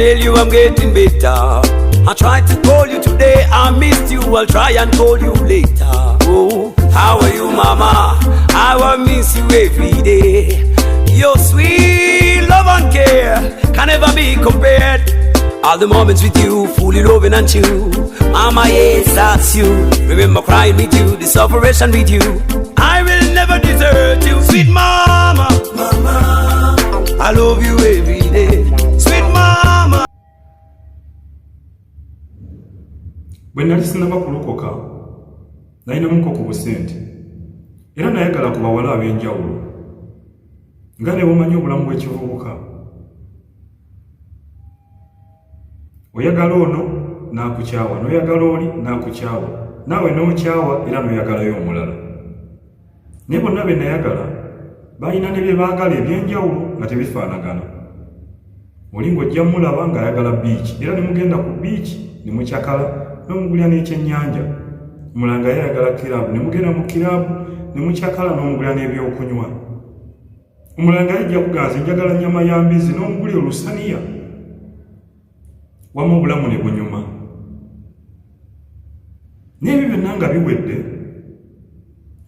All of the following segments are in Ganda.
tell you I'm getting better. I tried to call you today, I missed you, I'll try and call you later. Oh, how are you, mama? How I miss you every day. Your sweet love and care can never be compared. All the moments with you, fully loving and true. Mama, yes, that's you. Remember crying with you, the separation with you. I will never desert you, sweet mama. Mama, I love you every day, sweet mama. When I listen to kulokoka, naina munko ku busente. Era nayagala kubawala ab'enjawulo. Nga ne bumanyi obulamu bw'ekivubuka. Oyagala ono n'akukyawa, n'oyagala oli n'akukyawa. Naawe n'okyawa era n'oyagalayo omulala. Naye bonna be nayagala balina ne bye baagala eby'enjawulo nga tebifaanagana. Oli ng'ojja mulaba ng'ayagala biiki, era ne mugenda ku biiki ne mukyakala n'omugulira n'ekyennyanja. Mulanga yayagala kiraabu, ne mugenda mu kiraabu ne mukyakala n'omugulira n'ebyokunywa. Omulanga yajja kuganza njagala nnyama ya mbizi n'omugulira olusaniya. Wamu obulamu ne bunyuma. N'ebyo byonna nga biwedde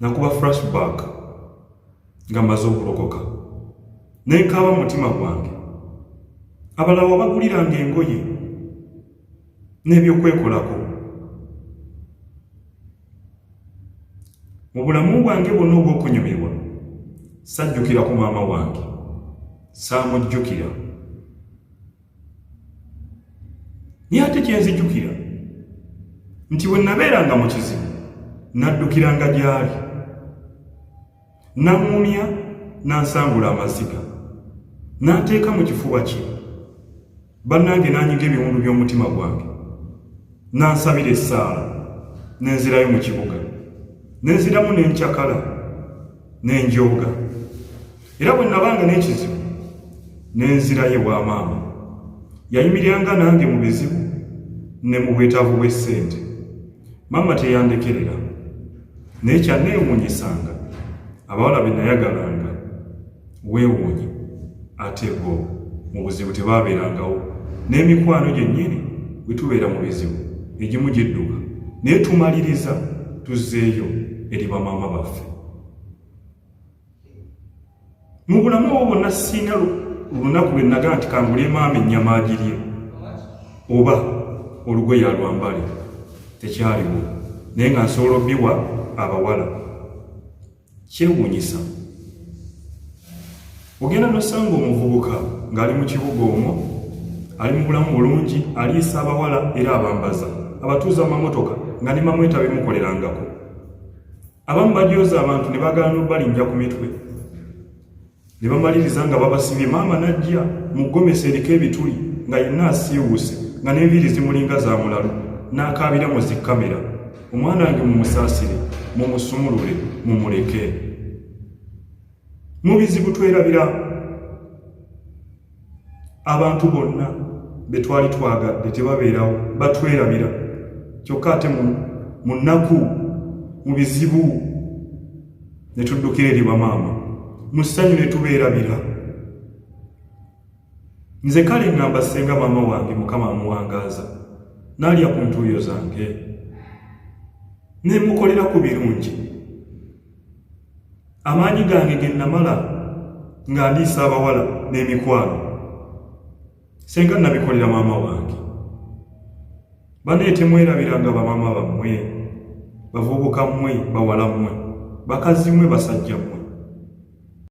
nakuba flashback nga mmaze okulokoka. Ne nkaaba mutima gwange. Abalala wabaguliranga engoye n'ebyokwekolako. Mu bulamu bwange bwonna obw'okunyumirwa sajjukira ku maama wange, saamujjukira. Naye ate kye nzijjukira nti bwe nabeeranga mu kizibu naddukiranga gy'ali, nammumya n'ansangula amaziga n'anteeka mu kifuba kye, bannange n'anyiga ebiwundu by'omutima gwange, n'ansabira essaala, n'enzirayo mu kibuga, n'enziramu n'enkyakala n'enjooga. Era bwe nabanga n'ekizibu n'enzirayo ewa maama, yayimiriranga nange mu bizibu ne mu bwetaavu bw'essente. Maama teyandekerera, naye kyanneewuunyisanga abawala be nayagalanga weewuunye ate bo mu buzibu tebaabeerangawo. N'emikwano gyennyini bwe tubeera mu bizibu egimu gidduka, naye tumaliriza tuzzeeyo eri bamaama baffe. Mu bulamu obwo bwonna sina olunaku lwe nagaa nti kangule maama ennyama agirye oba olugoye alwambale, tekyaliwo. Naye nga nsobola obbiwa abawala. Kyewuunyisa ogenda nosanga omuvubuka ng'ali mu kibuga omwo, ali mu bulamu bulungi, aliisa abawala era abambaza, abatuuza amamotoka nga ne mamweta bimukolerangako. Abamu bajooza abantu ne bagala n'obalinja ku mitwe, ne bamaliriza nga babasibye. Maama n'ajja mu ggomesa eriko ebituli nga yenna asiiwuuse nga n'enviiri zimulinga za mulalu, n'akaabira mu zikamera. Omwana wange mumusaasire, mumusumulule, mumuleke. Mu bizibu twerabira abantu bonna be twali twagadde tebabeerawo, batwerabira. Kyokka ate mu nnaku, mu bizibu ne tuddukira eri bamaama, mu ssanyu ne tubeerabira. Nze kale ngamba ssenga maama wange Mukama amuwangaaza, n'alya ku ntuuyo zange, ne mukolera ku birungi. Amaanyi gange ge namala nga ndiisa abawala n'emikwano, senga nabikolera maama wange. Bane temwerabiranga bamaama bammwe, bavubuka mmwe, bawala mmwe, bakazi mmwe, basajja mmwe.